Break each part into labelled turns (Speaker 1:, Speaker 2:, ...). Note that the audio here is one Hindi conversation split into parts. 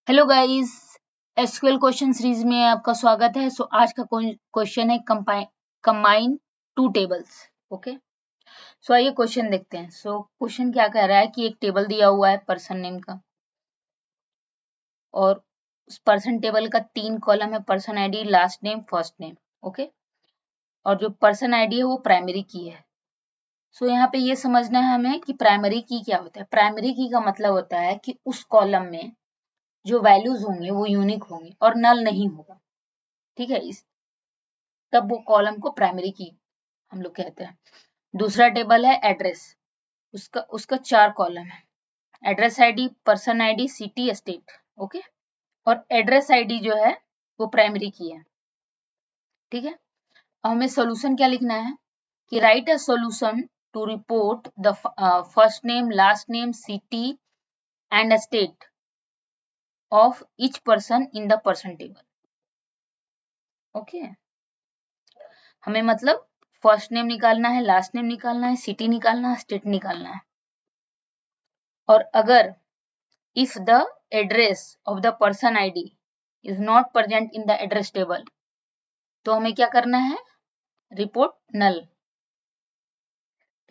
Speaker 1: Hello guys, SQL question series में आपका स्वागत है। आज का क्वेश्चन है कंबाइन टू टेबल्स। ओके, आइए क्वेश्चन देखते हैं। क्वेश्चन क्या कह रहा है कि एक टेबल दिया हुआ है पर्सन नेम का, और उस पर्सन टेबल का 3 कॉलम है, person ID, last name, first name. Okay, और जो पर्सन आईडी है वो प्राइमरी की है। यहाँ पे ये समझना है हमें कि प्राइमरी की क्या होता है। प्राइमरी की का मतलब होता है कि उस कॉलम में जो वैल्यूज होंगे वो यूनिक होंगे और नल नहीं होगा। ठीक है, तब वो कॉलम को प्राइमरी की हम लोग कहते हैं। दूसरा टेबल है एड्रेस, उसका 4 कॉलम है, address ID, person ID, city, state. Okay, और एड्रेस आईडी जो है वो प्राइमरी की है। ठीक है, हमें सॉल्यूशन क्या लिखना है कि write a solution to report the first name, last name, city and state of each person in the person table. Okay, हमें मतलब फर्स्ट नेम निकालना है, लास्ट नेम निकालना है, सिटी निकालना है, स्टेट निकालना है। और अगर if the address of the person ID is not present in the address table, तो हमें क्या करना है, रिपोर्ट नल।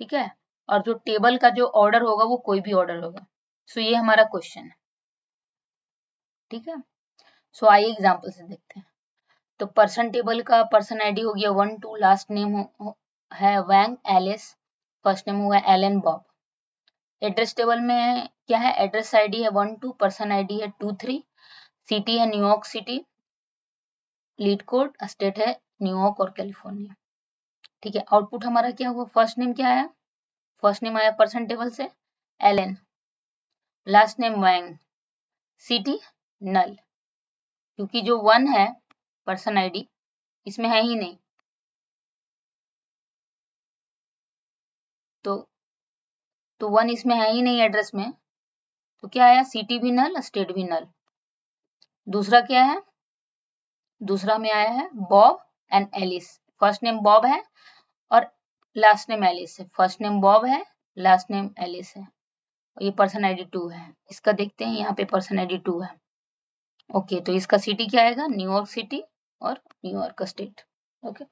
Speaker 1: ठीक है, और जो टेबल का जो ऑर्डर होगा वो कोई भी ऑर्डर होगा। ये हमारा क्वेश्चन है। ठीक है, आइए एग्जांपल से देखते हैं। तो पर्सन टेबल का पर्सन आईडी हो गया 1 2, लास्ट नेम है वैंग एलिस, फर्स्ट नेम हुआ एलन बॉब। एड्रेस टेबल में क्या है, एड्रेस आईडी है 1 2, पर्सन आईडी है 2 3, सिटी है New York city, leet code, state है न्यूयॉर्क और कैलिफोर्निया। ठीक है, आउटपुट हमारा क्या हुआ, फर्स्ट नेम क्या आया, फर्स्ट नेम आया पर्सन टेबल से एलन, लास्ट नेम वैंग, सिटी नल, क्योंकि जो 1 है पर्सन आईडी इसमें है ही नहीं, तो 1 इसमें है ही नहीं एड्रेस में, तो क्या आया, सिटी भी नल, स्टेट भी नल। दूसरा क्या है, दूसरा में आया है Bob and Alice, first name Bob है और लास्ट नेम एलिस है, फर्स्ट नेम बॉब है, लास्ट नेम एलिस है, और ये पर्सन आईडी 2 है। इसका देखते हैं, यहाँ पे पर्सन आईडी 2 है। ओके, तो इसका सिटी क्या आएगा, न्यूयॉर्क सिटी और न्यूयॉर्क स्टेट। ओके,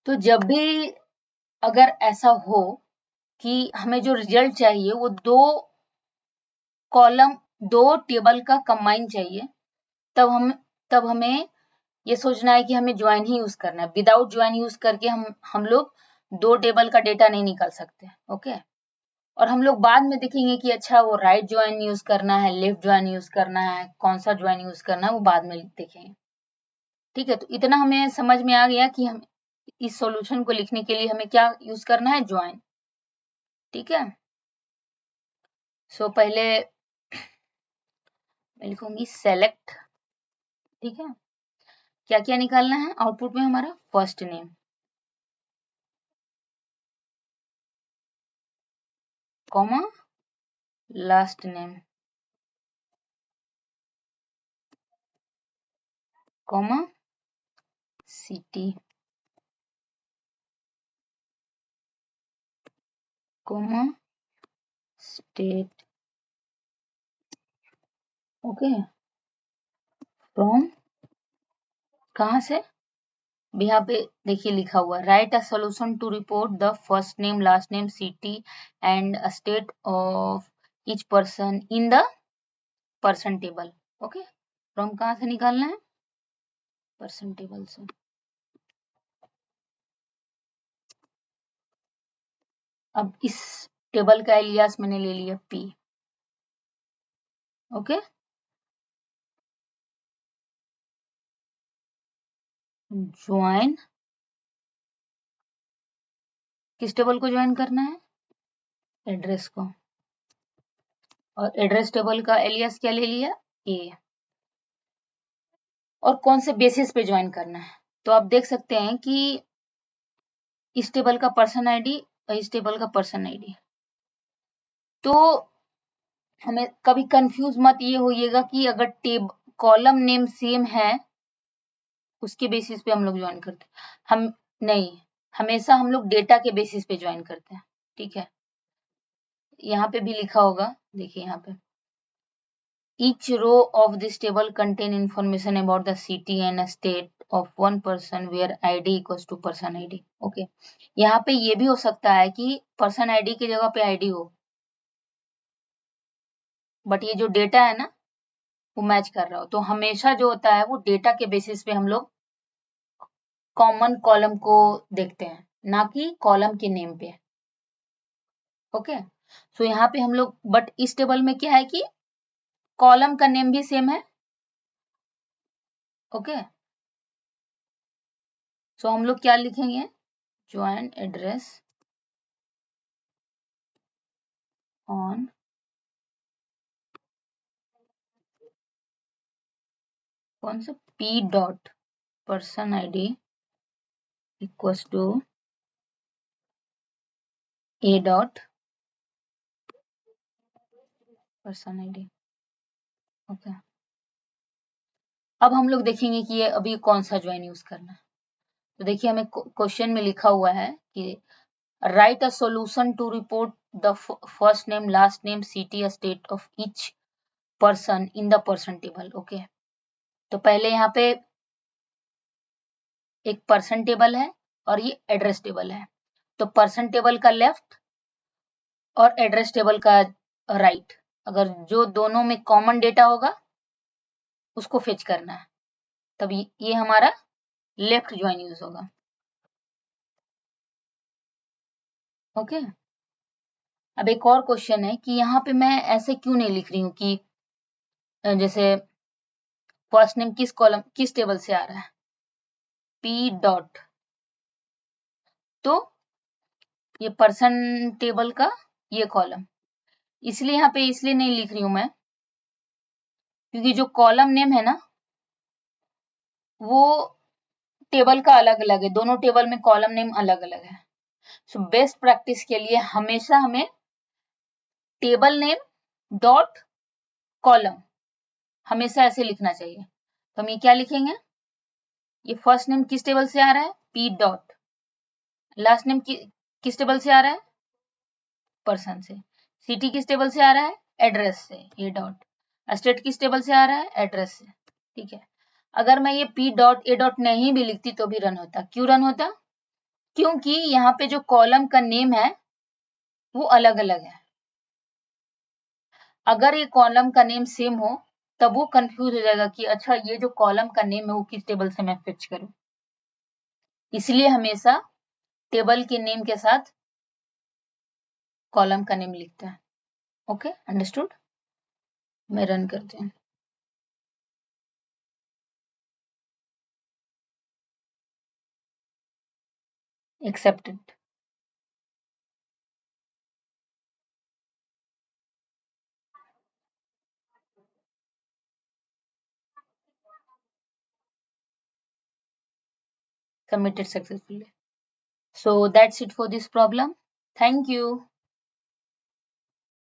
Speaker 1: तो जब भी अगर ऐसा हो कि हमें जो रिजल्ट चाहिए वो कॉलम दो टेबल का कंबाइन चाहिए, तब हमें ये सोचना है कि हमें ज्वाइन ही यूज करना है। विदाउट ज्वाइन यूज करके हम लोग 2 टेबल का डेटा नहीं निकाल सकते। ओके, और हम लोग बाद में देखेंगे कि अच्छा वो राइट ज्वाइन यूज करना है, लेफ्ट ज्वाइन यूज करना है, कौन सा ज्वाइन यूज करना है वो बाद में देखेंगे। ठीक है, तो इतना हमें समझ में आ गया कि हम इस सॉल्यूशन को लिखने के लिए हमें क्या यूज करना है, ज्वाइन। ठीक है, पहले मैं लिखूंगी सेलेक्ट। ठीक है, क्या क्या निकालना है आउटपुट में, हमारा first name, comma, last name, comma, city, comma, state. Okay, from, कहाँ से, यहाँ पे देखिए लिखा हुआ, write a solution to report the first name, last name, city and state of each person in the person table. Okay, from कहाँ से निकालना है, पर्सन टेबल से। अब इस टेबल का एलियास मैंने ले लिया पी। ओके, ज्वाइन, किस टेबल को ज्वाइन करना है, एड्रेस को, और एड्रेस टेबल का एलियास क्या ले लिया, ए। और कौन से बेसिस पे ज्वाइन करना है, तो आप देख सकते हैं कि इस टेबल का पर्सन आईडी और इस टेबल का पर्सन आईडी, तो हमें कभी कंफ्यूज मत ये होइएगा कि अगर कॉलम नेम सेम है उसके बेसिस पे हम लोग ज्वाइन करते हैं, हम नहीं, हमेशा हम लोग डेटा के बेसिस पे ज्वाइन करते हैं। ठीक है, यहाँ पे भी लिखा होगा, देखिए यहाँ पे each row of this table contain information about the city and state of one person where id equals to person id. Okay, यहाँ पे ये भी हो सकता है कि पर्सन आईडी की जगह पे आईडी हो, बट ये जो डेटा है ना वो मैच कर रहा हो। तो हमेशा जो होता है वो डेटा के बेसिस पे हम लोग कॉमन कॉलम को देखते हैं, ना कि कॉलम के नेम पे। ओके, सो यहाँ पे हम लोग, बट इस टेबल में क्या है कि कॉलम का नेम भी सेम है। ओके, सो हम लोग क्या लिखेंगे, ज्वाइन एड्रेस ऑन कौन सा P dot person ID equals to A dot person ID. Okay, अब हम लोग देखेंगे कि ये अभी कौन सा ज्वाइन यूज करना है। तो देखिए हमें क्वेश्चन में लिखा हुआ है कि write a solution to report the first name last name city state of each person in the person table. Okay, तो पहले यहाँ पे एक पर्सन टेबल है और ये एड्रेस टेबल है। तो पर्सन टेबल का लेफ्ट और एड्रेस टेबल का राइट, अगर जो दोनों में कॉमन डेटा होगा उसको फेच करना है, तब ये हमारा लेफ्ट ज्वाइन यूज होगा। ओके, अब एक और क्वेश्चन है कि यहाँ पे मैं ऐसे क्यों नहीं लिख रही हूँ कि जैसे फर्स्ट नेम किस कॉलम किस टेबल से आ रहा है, पी डॉट, तो ये पर्सन टेबल का ये कॉलम, इसलिए यहाँ पे इसलिए नहीं लिख रही हूँ मैं, क्योंकि जो कॉलम नेम है ना वो टेबल का अलग अलग है, दोनों टेबल में कॉलम नेम अलग अलग है। सो बेस्ट प्रैक्टिस के लिए हमेशा हमें टेबल नेम डॉट कॉलम हमेशा ऐसे लिखना चाहिए। तो हम ये क्या लिखेंगे, ये फर्स्ट नेम किस टेबल से आ रहा है, पी डॉट, लास्ट नेम किस टेबल से आ रहा है, पर्सन से, सिटी किस टेबल से आ रहा है, एड्रेस से, ये डॉट, स्टेट किस टेबल से आ रहा है, एड्रेस से। ठीक है, अगर मैं ये पी डॉट ए डॉट नहीं भी लिखती तो भी रन होता। क्यों रन होता, क्योंकि यहाँ पे जो कॉलम का नेम है वो अलग अलग है। अगर ये कॉलम का नेम सेम हो तब वो कंफ्यूज हो जाएगा कि अच्छा ये जो कॉलम का नेम है वो किस टेबल से मैं फिच करूं। इसलिए हमेशा टेबल के नेम के साथ कॉलम का नेम लिखते हैं। Okay, understood. मैं रन करती हूँ। Accepted. Submitted successfully. So that's it for this problem. Thank you.